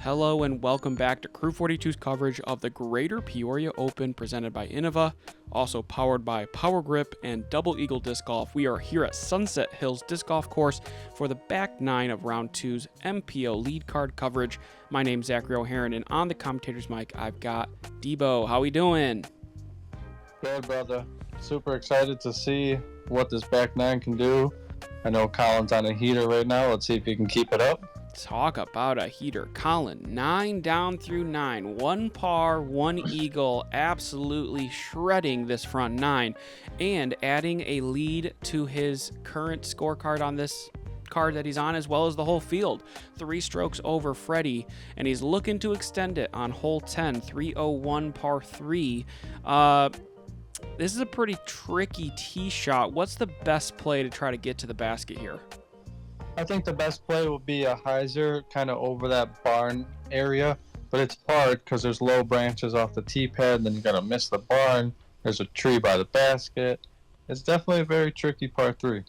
Hello and welcome back to Crew 42's coverage of the Greater Peoria Open presented by Innova, also powered by Power Grip and Double Eagle Disc Golf. We are here at Sunset Hills Disc Golf Course for the back nine of round two's MPO lead card coverage. My name's Zachary O'Haron, and on the commentator's mic, I've got Debo. How we doing? Good, brother. Super excited to see what this back nine can do. I know Collin's on a heater right now. Let's see if he can keep it up. Talk about a heater. Collin, 9 down through 9. 1 par, 1 eagle, absolutely shredding this front nine and adding a lead to his current scorecard on this card that he's on, as well as the whole field. 3 strokes over Fredy, and he's looking to extend it on hole 10, 301 par 3. This is a pretty tricky tee shot. What's the best play to try to get to the basket here? I think the best play will be a hyzer kind of over that barn area, but it's hard because there's low branches off the tee pad, and then you're going to miss the barn. There's a tree by the basket. It's definitely a very tricky par 3.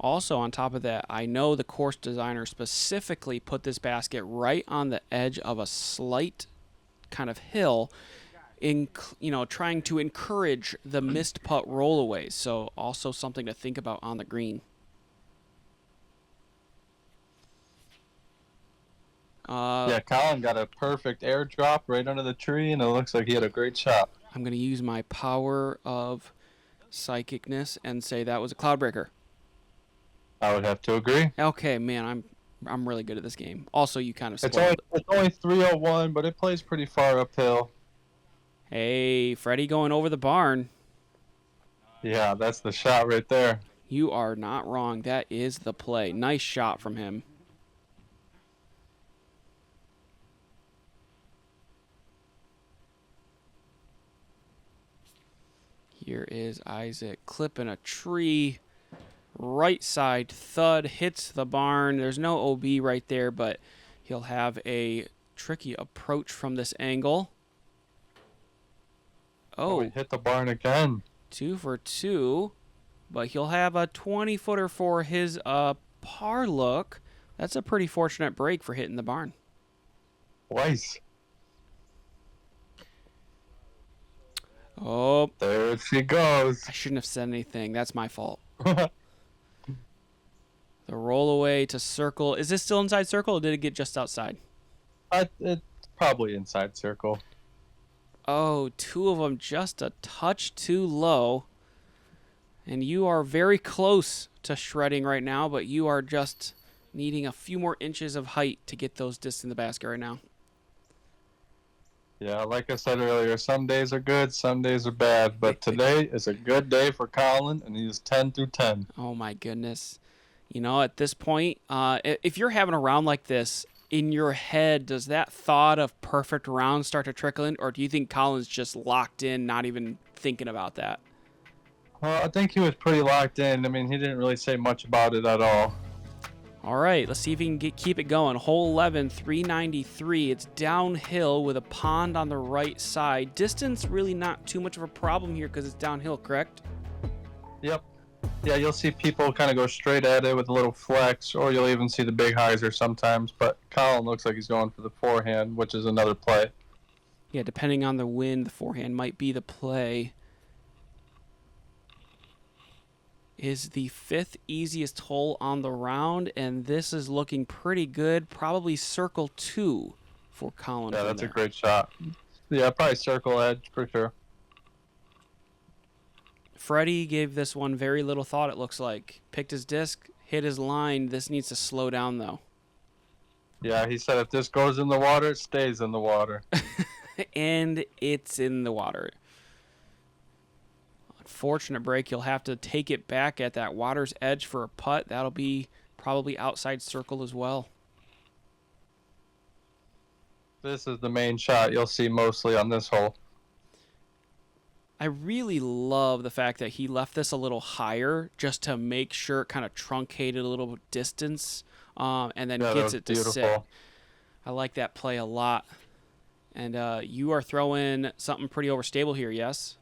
Also, on top of that, I know the course designer specifically put this basket right on the edge of a slight kind of hill, trying to encourage the missed putt rollaways. So also something to think about on the green. Collin got a perfect airdrop right under the tree, and it looks like he had a great shot. I'm going to use my power of psychicness and say that was a cloud breaker. I would have to agree. Okay, man, I'm really good at this game. Also, you kind of spoiled It's only 301, but it plays pretty far uphill. Hey, Fredy going over the barn. Yeah, that's the shot right there. You are not wrong. That is the play. Nice shot from him. Here is Izak clipping a tree. Right side thud hits the barn. There's no OB right there, but he'll have a tricky approach from this angle. Oh, he hit the barn again. 2 for 2, but he'll have a 20-footer for his par look. That's a pretty fortunate break for hitting the barn. Twice. Oh, there she goes. I shouldn't have said anything. That's my fault. The rollaway to circle. Is this still inside circle, or did it get just outside? It's probably inside circle. Oh, 2 of them just a touch too low. And you are very close to shredding right now, but you are just needing a few more inches of height to get those discs in the basket right now. Yeah, like I said earlier, some days are good, some days are bad, but today is a good day for Collin, and he's 10 through 10. Oh, my goodness. You know, at this point, if you're having a round like this, in your head, does that thought of perfect round start to trickle in, or do you think Collin's just locked in, not even thinking about that? Well, I think he was pretty locked in. I mean, he didn't really say much about it at all. All right, let's see if he can keep it going. Hole 11, 393. It's downhill with a pond on the right side. Distance really not too much of a problem here because it's downhill, correct? Yep. Yeah, you'll see people kind of go straight at it with a little flex, or you'll even see the big hyzer sometimes. But Collin looks like he's going for the forehand, which is another play. Yeah, depending on the wind, the forehand might be the play. Is the 5th easiest hole on the round, and this is looking pretty good. Probably circle 2 for Collin. Yeah, that's a great shot. Yeah, probably circle edge for sure. Fredy gave this one very little thought, it looks like. Picked his disc, hit his line. This needs to slow down, though. Yeah, he said if this goes in the water, it stays in the water. And it's in the water. Unfortunate break. You'll have to take it back at that water's edge for a putt. That'll be probably outside circle as well. This is the main shot you'll see mostly on this hole. I really love the fact that he left this a little higher just to make sure it kind of truncated a little distance and then gets it to sit. I like that play a lot. And you are throwing something pretty overstable here, yes?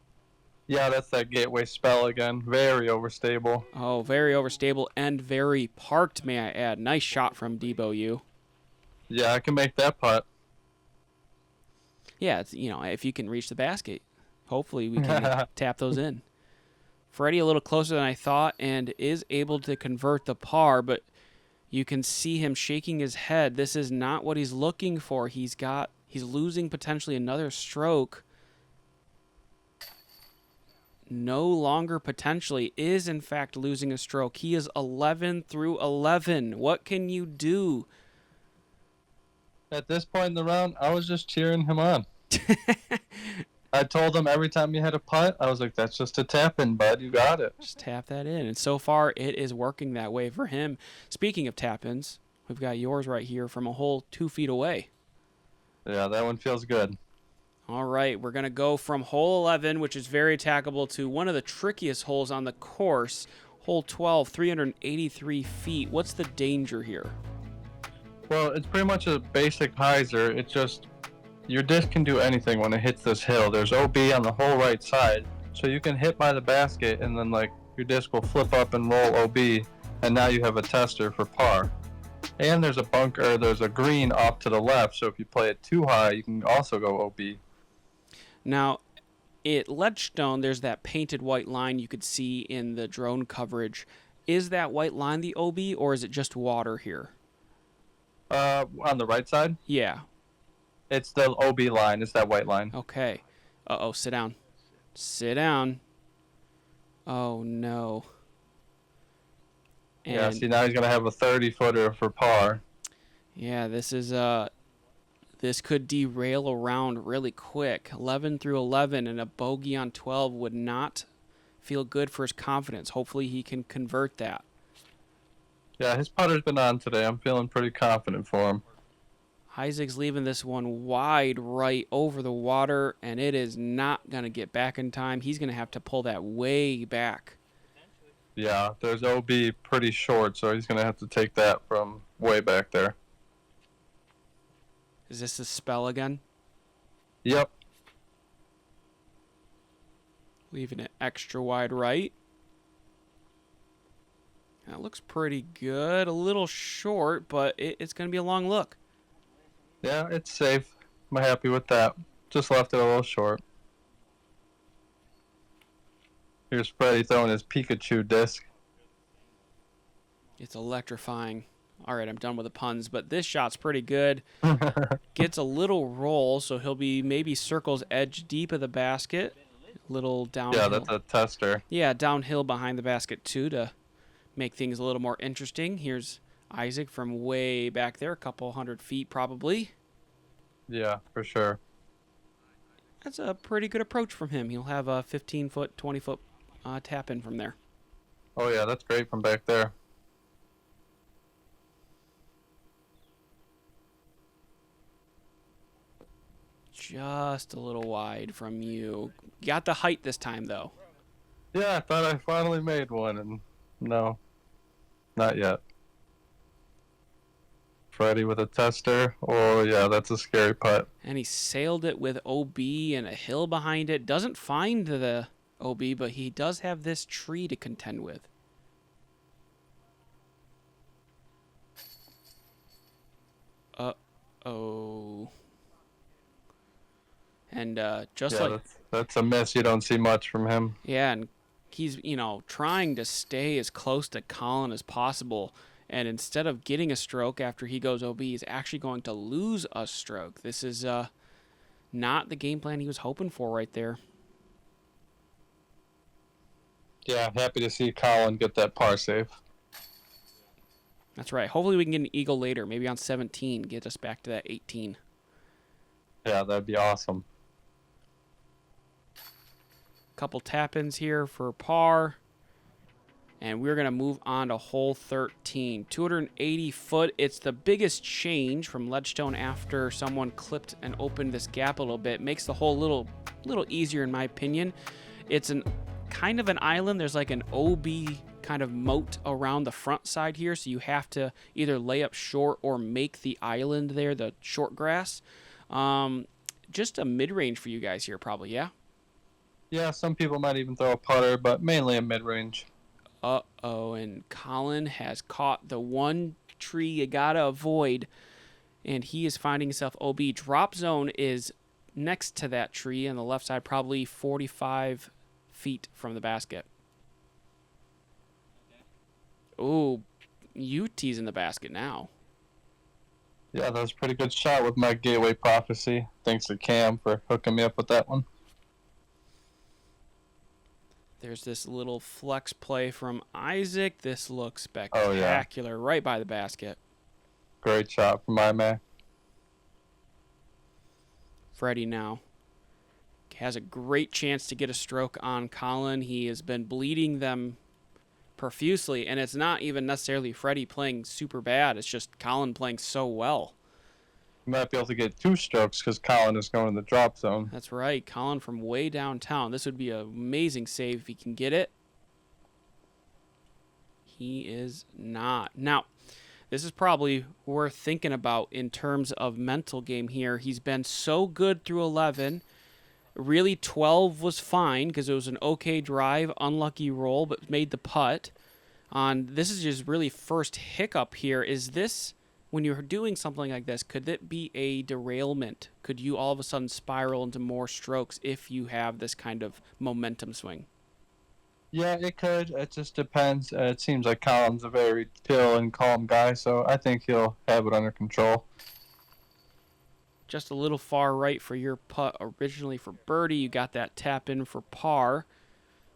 Yeah, that's that gateway spell again. Very overstable. Oh, very overstable and very parked, may I add. Nice shot from Debo, you. Yeah, I can make that putt. Yeah, it's, if you can reach the basket, hopefully we can tap those in. Fredy a little closer than I thought and is able to convert the par, but you can see him shaking his head. This is not what he's looking for. He's losing potentially another stroke. No longer potentially is in fact losing a stroke. He is 11 through 11. What can you do? At this point in the round, I was just cheering him on. I told him every time he had a putt, I was like, that's just a tap in, bud. You got it. Just tap that in. And so far, it is working that way for him. Speaking of tap ins, we've got yours right here from a hole 2 feet away. Yeah, that one feels good. All right, we're going to go from hole 11, which is very attackable, to one of the trickiest holes on the course, hole 12, 383 feet. What's the danger here? Well, it's pretty much a basic hyzer. It's just your disc can do anything when it hits this hill. There's OB on the whole right side, so you can hit by the basket, and then your disc will flip up and roll OB, and now you have a tester for par. And there's a green off to the left, so if you play it too high, you can also go OB. Now, at Ledgestone, there's that painted white line you could see in the drone coverage. Is that white line the OB, or is it just water here? On the right side? Yeah. It's the OB line. It's that white line. Okay. Uh-oh, sit down. Sit down. Oh, no. And yeah, see, now he's going to have a 30-footer for par. Yeah, this could derail a round really quick. 11 through 11, and a bogey on 12 would not feel good for his confidence. Hopefully he can convert that. Yeah, his putter's been on today. I'm feeling pretty confident for him. Isaac's leaving this one wide right over the water, and it is not going to get back in time. He's going to have to pull that way back. Yeah, there's OB pretty short, so he's going to have to take that from way back there. Is this a spell again? Yep. Leaving it extra wide right. That looks pretty good. A little short, but it's going to be a long look. Yeah, it's safe. I'm happy with that. Just left it a little short. Here's Fredy throwing his Pikachu disc. It's electrifying. All right, I'm done with the puns, but this shot's pretty good. Gets a little roll, so he'll be maybe circles edge deep of the basket. Little downhill. Yeah, that's a tester. Yeah, downhill behind the basket, too, to make things a little more interesting. Here's Isaac from way back there, a couple 100 feet probably. Yeah, for sure. That's a pretty good approach from him. He'll have a 15-foot, 20-foot tap in from there. Oh, yeah, that's great from back there. Just a little wide from you. Got the height this time, though. Yeah, I thought I finally made one, and no, not yet. Fredy with a tester. Oh, yeah, that's a scary putt. And he sailed it with OB and a hill behind it. Doesn't find the OB, but he does have this tree to contend with. Uh-oh. And just like... That's a miss. You don't see much from him. Yeah, and he's, trying to stay as close to Collin as possible. And instead of getting a stroke after he goes OB, he's actually going to lose a stroke. This is not the game plan he was hoping for right there. Yeah, happy to see Collin get that par save. That's right. Hopefully we can get an eagle later, maybe on 17, get us back to that 18. Yeah, that'd be awesome. Couple tap-ins here for par. And we're going to move on to hole 13. 280 foot. It's the biggest change from Ledgestone after someone clipped and opened this gap a little bit. Makes the hole a little easier in my opinion. It's an kind of an island. There's like an OB kind of moat around the front side here. So you have to either lay up short or make the island there, the short grass. Just a mid-range for you guys here probably, yeah? Yeah, some people might even throw a putter, but mainly a mid-range. Uh-oh, and Collin has caught the one tree you gotta avoid. and he is finding himself OB. Drop zone is next to that tree on the left side, probably 45 feet from the basket. Ooh, UT's in the basket now. Yeah, that was a pretty good shot with my gateway prophecy. Thanks to Cam for hooking me up with that one. There's this little flex play from Isaac. This looks spectacular, right by the basket. Great shot from my man. Fredy now has a great chance to get a stroke on Collin. He has been bleeding them profusely, and it's not even necessarily Fredy playing super bad. It's just Collin playing so well. You might be able to get 2 strokes because Collin is going in the drop zone. That's right. Collin from way downtown. This would be an amazing save if he can get it. He is not. Now, this is probably worth thinking about in terms of mental game here. He's been so good through 11. Really, 12 was fine because it was an okay drive, unlucky roll, but made the putt. This is just really first hiccup here. Is this, when you're doing something like this, could it be a derailment? Could you all of a sudden spiral into more strokes if you have this kind of momentum swing? Yeah, it could. It just depends. It seems like Collin's a very chill and calm guy, so I think he'll have it under control. Just a little far right for your putt originally for birdie. You got that tap in for par.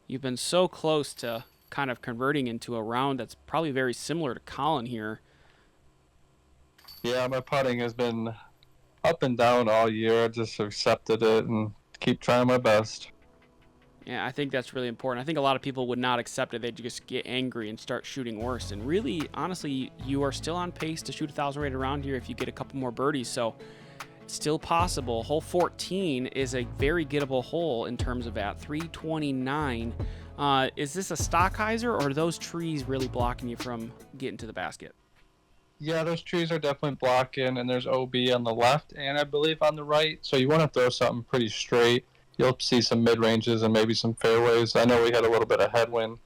You've been so close to kind of converting into a round that's probably very similar to Collin here. Yeah, my putting has been up and down all year. I just accepted it and keep trying my best. Yeah, I think that's really important. I think a lot of people would not accept it. They'd just get angry and start shooting worse. And really, honestly, you are still on pace to shoot 1,000 rated around here if you get a couple more birdies. So it's still possible. Hole 14 is a very gettable hole in terms of at 329. Is this a Stockheiser, or are those trees really blocking you from getting to the basket? Yeah, those trees are definitely blocking, and there's OB on the left and I believe on the right. So you want to throw something pretty straight. You'll see some mid-ranges and maybe some fairways. I know we had a little bit of headwind.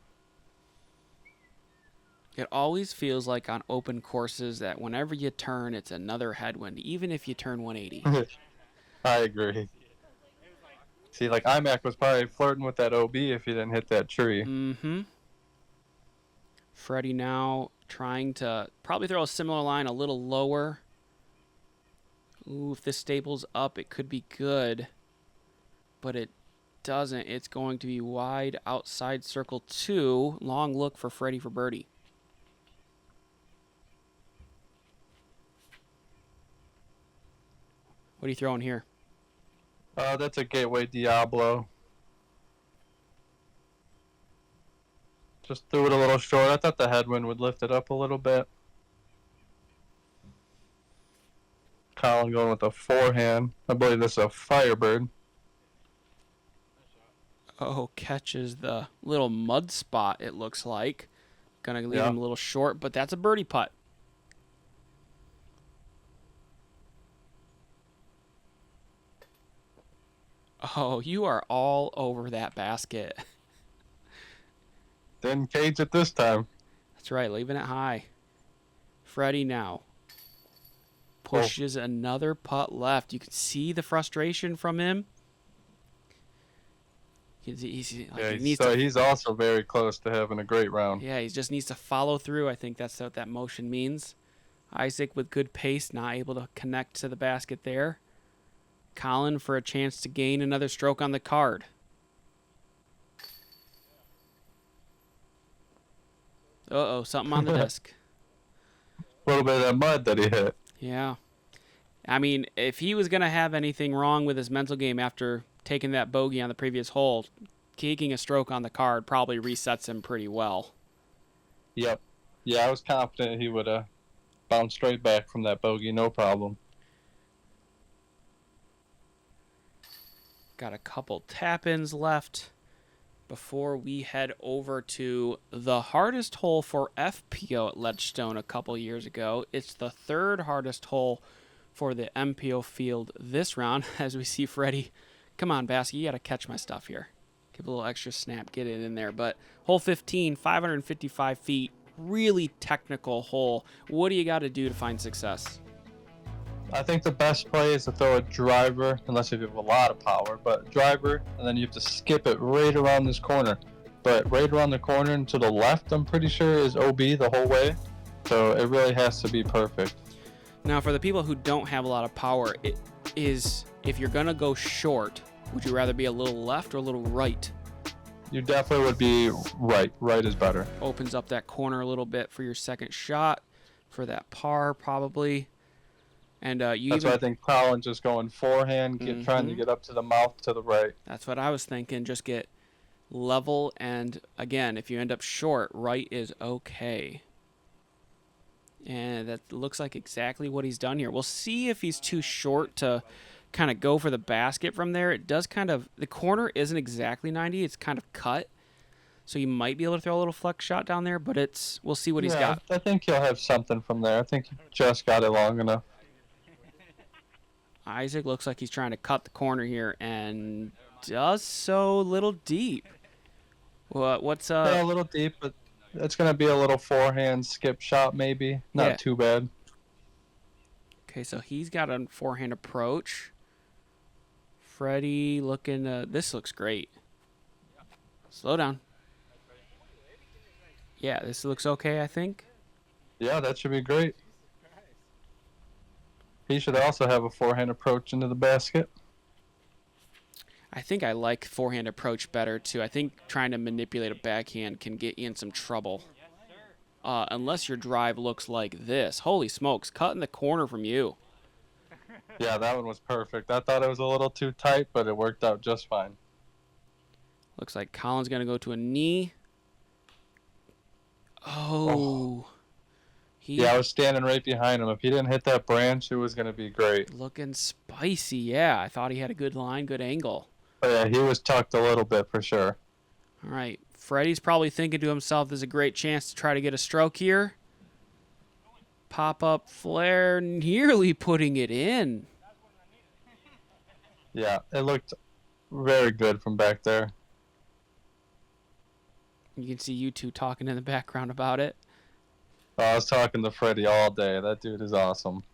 It always feels like on open courses that whenever you turn, it's another headwind, even if you turn 180. I agree. See, like IMAC was probably flirting with that OB if he didn't hit that tree. Mm-hmm. Fredy now trying to probably throw a similar line a little lower. Ooh, if this staples up, it could be good. But it doesn't. It's going to be wide outside circle 2. Long look for Fredy for birdie. What are you throwing here? That's a Gateway Diablo. Just threw it a little short. I thought the headwind would lift it up a little bit. Collin going with a forehand. I believe this is a Firebird. Oh, catches the little mud spot, it looks like. Gonna leave him a little short, but that's a birdie putt. Oh, you are all over that basket. Didn't cage it this time. That's right, leaving it high. Fredy now pushes another putt left. You can see the frustration from him. He's also very close to having a great round. Yeah, he just needs to follow through. I think that's what that motion means. Isaac with good pace, not able to connect to the basket there. Collin for a chance to gain another stroke on the card. Uh-oh, something on the disc. A little bit of that mud that he hit. Yeah. I mean, if he was going to have anything wrong with his mental game after taking that bogey on the previous hole, taking a stroke on the card probably resets him pretty well. Yep. Yeah, I was confident he would bounce straight back from that bogey, no problem. Got a couple tap-ins left before we head over to the hardest hole for FPO at Ledgestone a couple years ago. It's the third hardest hole for the MPO field this round, as we see Fredy. Come on, Basket, you got to catch my stuff here. Give a little extra snap, get it in there. But hole 15, 555 feet, really technical hole. What do you got to do to find success? I think the best play is to throw a driver, unless you have a lot of power, but driver, and then you have to skip it right around this corner. But right around the corner and to the left, I'm pretty sure, is OB the whole way. So it really has to be perfect. Now, for the people who don't have a lot of power, it is, if you're going to go short, would you rather be a little left or a little right? You definitely would be right. Right is better. Opens up that corner a little bit for your second shot, for that par probably. And That's why I think Collin just going forehand, trying to get up to the mouth to the right. That's what I was thinking. Just get level, and again, if you end up short, right is okay. And that looks like exactly what he's done here. We'll see if he's too short to kind of go for the basket from there. It does kind of, the corner isn't exactly 90. It's kind of cut. So you might be able to throw a little flex shot down there, but we'll see what he's got. I think he'll have something from there. I think he just got it long enough. Izak looks like he's trying to cut the corner here and does so a little deep. What's a little deep, but it's going to be a little forehand skip shot maybe. Not too bad. Okay, so he's got a forehand approach. Fredy looking, this looks great. Slow down. Yeah, this looks okay, I think. Yeah, that should be great. He should also have a forehand approach into the basket. I think I like forehand approach better, too. I think trying to manipulate a backhand can get you in some trouble. Unless your drive looks like this. Holy smokes, cutting the corner from you. Yeah, that one was perfect. I thought it was a little too tight, but it worked out just fine. Looks like Collin's going to go to a knee. Oh. Yeah, I was standing right behind him. If he didn't hit that branch, it was going to be great. Looking spicy, yeah. I thought he had a good line, good angle. Oh, yeah, he was tucked a little bit for sure. All right. Fredy's probably thinking to himself, there's a great chance to try to get a stroke here. Pop-up flare, nearly putting it in. Yeah, it looked very good from back there. You can see you two talking in the background about it. I was talking to Fredy all day. That dude is awesome.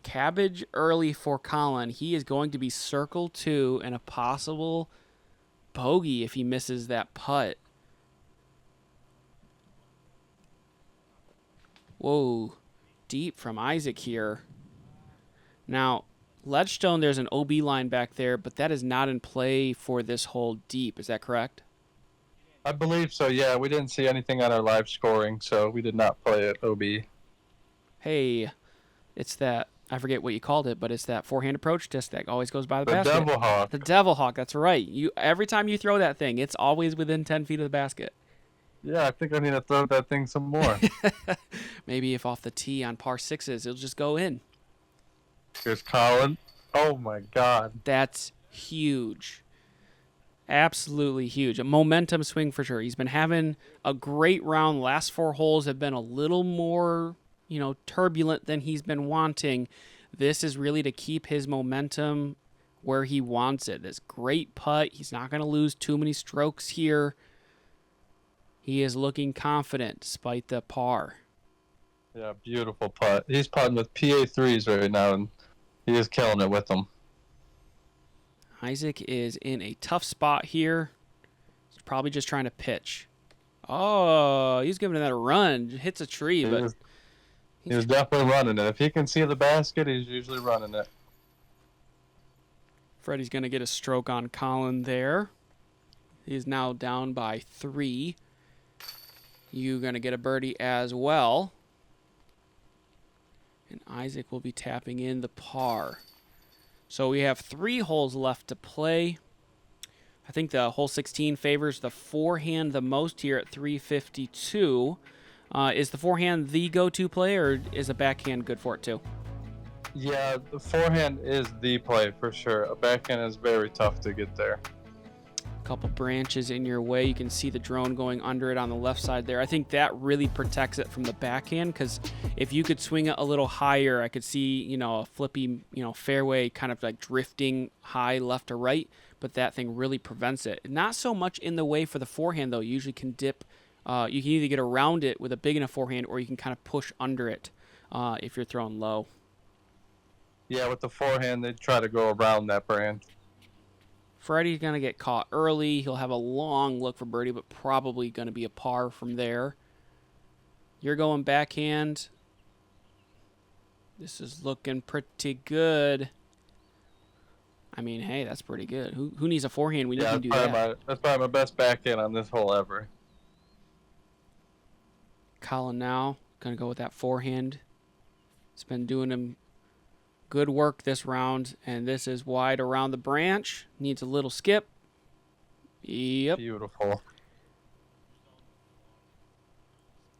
Cabbage early for Collin. He is going to be circle 2 and a possible bogey if he misses that putt. Whoa. Deep from Izak here. Now, Ledgestone, there's an OB line back there, but that is not in play for this hole deep. Is that correct? I believe so, yeah. We didn't see anything on our live scoring, so we did not play it OB. Hey, it's that, I forget what you called it, but it's that forehand approach disc that always goes by the basket. The Devil Hawk. The Devil Hawk, that's right. Every time you throw that thing, it's always within 10 feet of the basket. Yeah, I think I need to throw that thing some more. Maybe if off the tee on par 6s, it'll just go in. Here's Collin. Oh, my God. That's huge. Absolutely huge. A momentum swing for sure. He's been having a great round. Last 4 holes have been a little more, turbulent than he's been wanting. This is really to keep his momentum where he wants it. This great putt. He's not going to lose too many strokes here. He is looking confident despite the par. Yeah, beautiful putt. He's putting with PA3s right now, and he is killing it with them. Izak is in a tough spot here. He's probably just trying to pitch. Oh, he's giving that a run. Hits a tree, but he was definitely running it. If he can see the basket, he's usually running it. Fredy's going to get a stroke on Collin there. He's now down by 3. You're going to get a birdie as well. And Izak will be tapping in the par. So we have 3 holes left to play. I think the hole 16 favors the forehand the most here at 352. Is the forehand the go-to play, or is a backhand good for it too? Yeah, the forehand is the play for sure. A backhand is very tough to get there. Couple branches in your way. You can see the drone going under it on the left side there. I think that really protects it from the backhand, because if you could swing it a little higher, I could see, a flippy, fairway kind of like drifting high left to right, but that thing really prevents it. Not so much in the way for the forehand, though. You usually can dip. You can either get around it with a big enough forehand, or you can kind of push under it if you're throwing low. Yeah, with the forehand, they try to go around that branch. Freddie's going to get caught early. He'll have a long look for birdie, but probably going to be a par from there. You're going backhand. This is looking pretty good. I mean, hey, that's pretty good. Who needs a forehand when you can do that? That's probably my best backhand on this hole ever. Collin now going to go with that forehand. It's been doing him good work this round, and this is wide around the branch. Needs a little skip. Yep. Beautiful.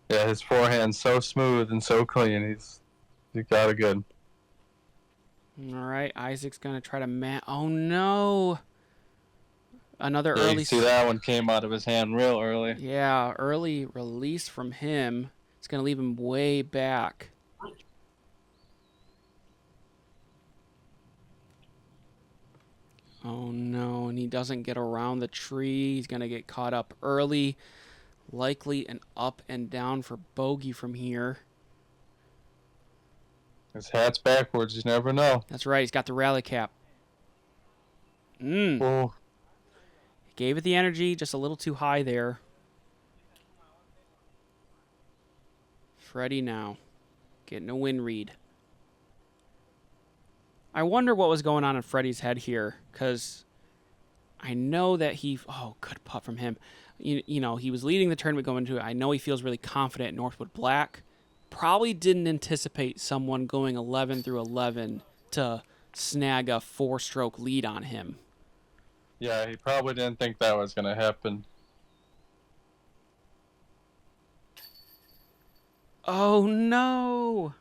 Yeah, his forehand's so smooth and so clean. He got it good. All right, Isaac's going to try to oh, no. Another Yeah, early... you see that one came out of his hand real early. Yeah, early release from him. It's going to leave him way back. Oh, no, and he doesn't get around the tree. He's going to get caught up early. Likely an up and down for bogey from here. His hat's backwards. You never know. That's right. He's got the rally cap. Oh. Gave it the energy, just a little too high there. Fredy now getting a win read. I wonder what was going on in Freddie's head here, because I know that good putt from him. You know, he was leading the tournament going into it. I know he feels really confident at Northwood Black. Probably didn't anticipate someone going 11 through 11 to snag a 4-stroke lead on him. Yeah, he probably didn't think that was going to happen. Oh, no.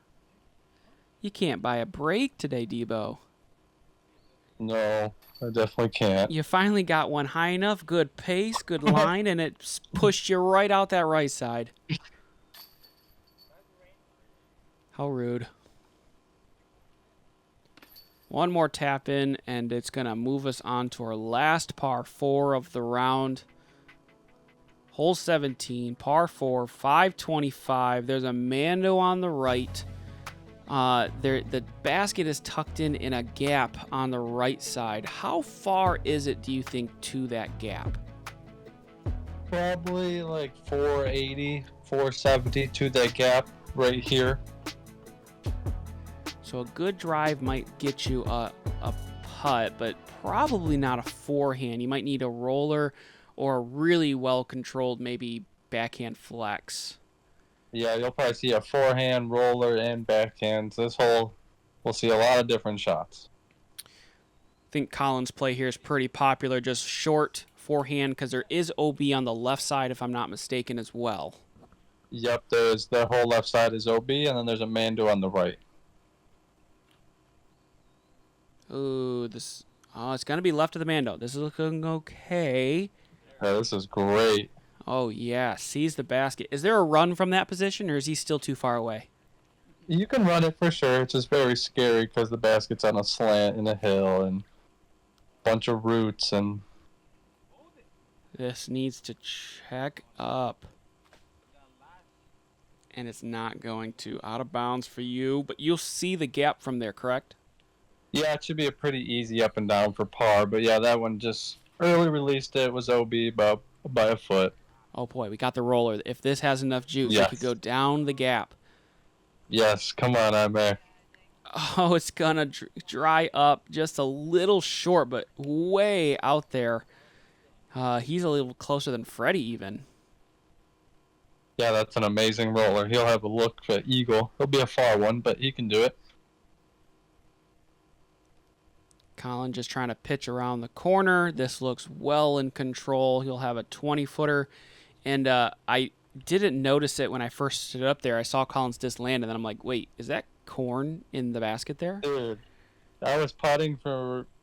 You can't buy a break today, Debo. No, I definitely can't. You finally got one high enough, good pace, good line, and it pushed you right out that right side. How rude. One more tap in, and it's going to move us on to our last par 4 of the round. Hole 17, par 4, 525. There's a Mando on the right. The basket is tucked in a gap on the right side. How far is it, do you think, to that gap? Probably like 480, 470 to that gap right here. So a good drive might get you a putt, but probably not a forehand. You might need a roller or a really well-controlled maybe backhand flex. Yeah, you'll probably see a forehand, roller, and backhand. This hole, we'll see a lot of different shots. I think Collin's play here is pretty popular, just short forehand, because there is OB on the left side, if I'm not mistaken, as well. Yep, the whole left side is OB, and then there's a Mando on the right. Ooh, it's going to be left of the Mando. This is looking okay. Yeah, this is great. Oh, yeah, sees the basket. Is there a run from that position, or is he still too far away? You can run it for sure. It's just very scary because the basket's on a slant in a hill and a bunch of roots. And this needs to check up. And it's not going to. Out of bounds for you, but you'll see the gap from there, correct? yeah, it should be a pretty easy up and down for par. But yeah, that one just early released it. Was OB by a foot. Oh, boy, we got the roller. If this has enough juice, Yes. it could go down the gap. Yes, come on, Imac. Oh, it's going to dry up just a little short, but way out there. He's a little closer than Fredy even. Yeah, that's an amazing roller. He'll have a look for eagle. He'll be a far one, but he can do it. Collin just trying to pitch around the corner. This looks well in control. He'll have a 20-footer. And I didn't notice it when I first stood up there. I saw Collin's disc land, and then I'm like, wait, is that corn in the basket there? Dude, I was putting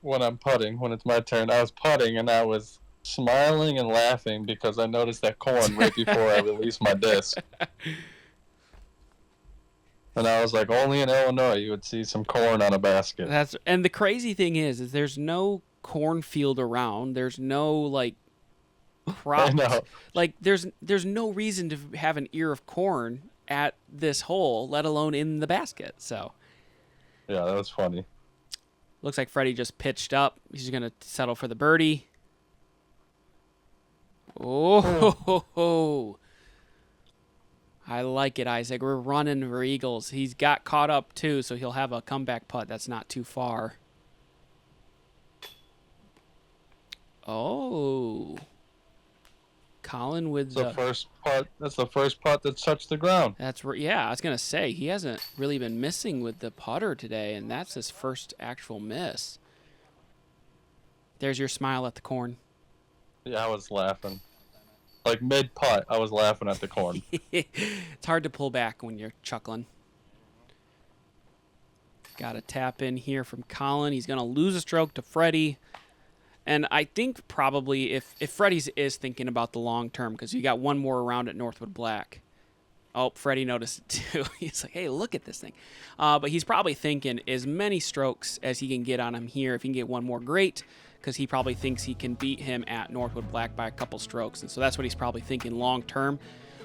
when it's my turn. I was putting, and I was smiling and laughing because I noticed that corn right before I released my disc. And I was like, only in Illinois you would see some corn on a basket. And the crazy thing is there's no cornfield around. There's no, like, crop. I know. Like, there's no reason to have an ear of corn at this hole, let alone in the basket. So Yeah, that was funny. Looks like Fredy just pitched up. He's going to settle for the birdie. Oh, I like it, Isaac. We're running for eagles. He's got caught up, too, so he'll have a comeback putt. That's not too far. Oh. Collin with the first putt. That's the first putt that touched the ground. Yeah, I was going to say, he hasn't really been missing with the putter today, and that's his first actual miss. There's your smile at the corn. Yeah, I was laughing. Like mid-putt, I was laughing at the corn. It's hard to pull back when you're chuckling. Got a tap in here from Collin. He's going to lose a stroke to Fredy. And I think probably if Fredy is thinking about the long term, because you got one more round at Northwood Black. Oh, Fredy noticed it too. He's like, hey, look at this thing. But he's probably thinking as many strokes as he can get on him here. If he can get one more, great, because he probably thinks he can beat him at Northwood Black by a couple strokes. And so that's what he's probably thinking long term.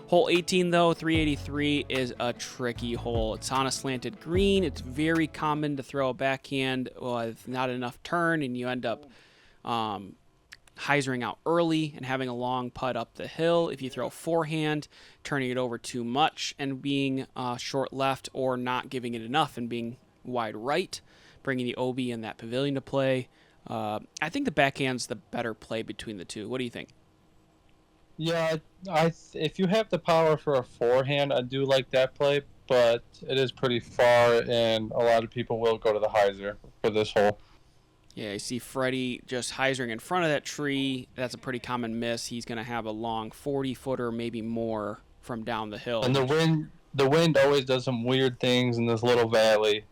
Hole 18, though, 383, is a tricky hole. It's on a slanted green. It's very common to throw a backhand with not enough turn, and you end up hyzering out early and having a long putt up the hill. If you throw forehand, turning it over too much and being short left, or not giving it enough and being wide right, bringing the OB in that pavilion to play. I think the backhand's the better play between the two. What do you think? Yeah, if you have the power for a forehand, I do like that play, but it is pretty far, and a lot of people will go to the hyzer for this hole. Yeah, you see Fredy just hyzering in front of that tree. That's a pretty common miss. He's going to have a long 40-footer, maybe more, from down the hill. And the wind always does some weird things in this little valley.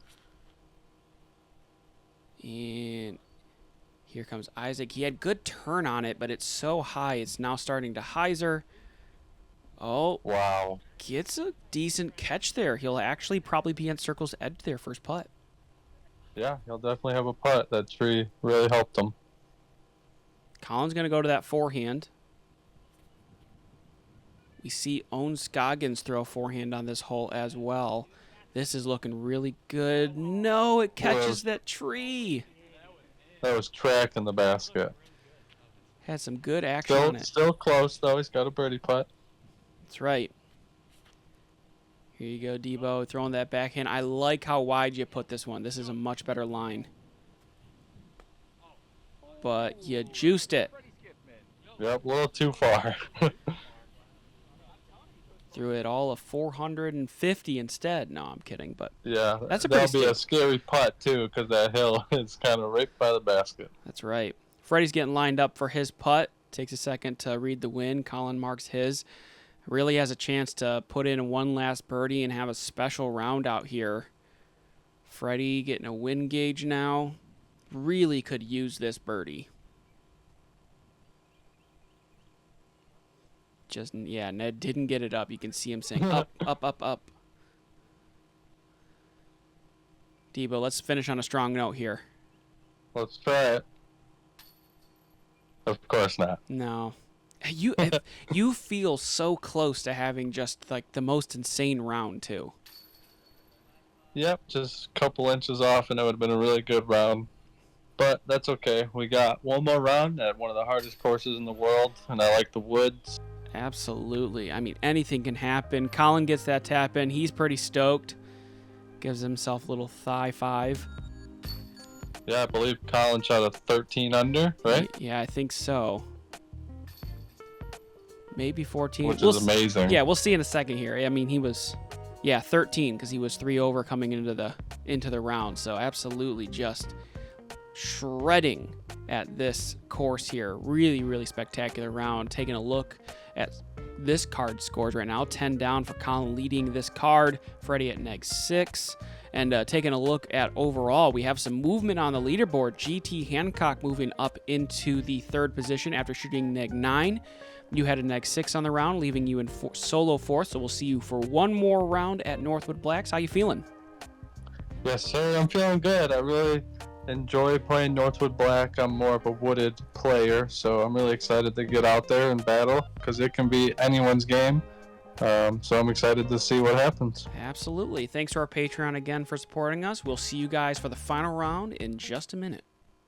And here comes Isaac. He had good turn on it, but it's so high. It's now starting to hyzer. Oh. Wow. Gets a decent catch there. He'll actually probably be on circle's edge there, first putt. Yeah, he'll definitely have a putt. That tree really helped him. Collin's going to go to that forehand. We see Owen Scoggins throw a forehand on this hole as well. This is looking really good. No, it catches that tree. That was tracked in the basket. Had some good action on it. Still close, though. He's got a birdie putt. That's right. Here you go, Debo, throwing that backhand. I like how wide you put this one. This is a much better line. But you juiced it. Yep, a little too far. Threw it all of 450 instead. No, I'm kidding, but yeah, that'll be a scary putt, too, because that hill is kind of right by the basket. That's right. Fredy's getting lined up for his putt. Takes a second to read the wind. Collin marks his. Really has a chance to put in one last birdie and have a special round out here. Fredy getting a wind gauge now. Really could use this birdie. Ned didn't get it up. You can see him saying up, up, up, up. Debo, let's finish on a strong note here. Let's try it. Of course not. No. You feel so close to having just like the most insane round too. Yep, just a couple inches off and it would have been a really good round. But that's okay. We got one more round at one of the hardest courses in the world, and I like the woods. Absolutely. I mean, anything can happen. Collin gets that tap in. He's pretty stoked. Gives himself a little thigh five. Yeah, I believe Collin shot a 13 under, right? Yeah, I think so. Maybe 14. Which is amazing. Yeah, we'll see in a second here. I mean, he was, 13 because he was 3 over coming into the round. So absolutely just shredding at this course here. Really, really spectacular round. Taking a look at this card scores right now. 10 down for Collin leading this card. Fredy at neg 6. And taking a look at overall, we have some movement on the leaderboard. GT Hancock moving up into the 3rd position after shooting neg 9. You had a neg 6 on the round, leaving you in solo 4th. So we'll see you for one more round at Northwood Blacks. How you feeling? Yes, sir. I'm feeling good. I really enjoy playing Northwood Black. I'm more of a wooded player, so I'm really excited to get out there and battle because it can be anyone's game. So I'm excited to see what happens. Absolutely. Thanks to our Patreon again for supporting us. We'll see you guys for the final round in just a minute.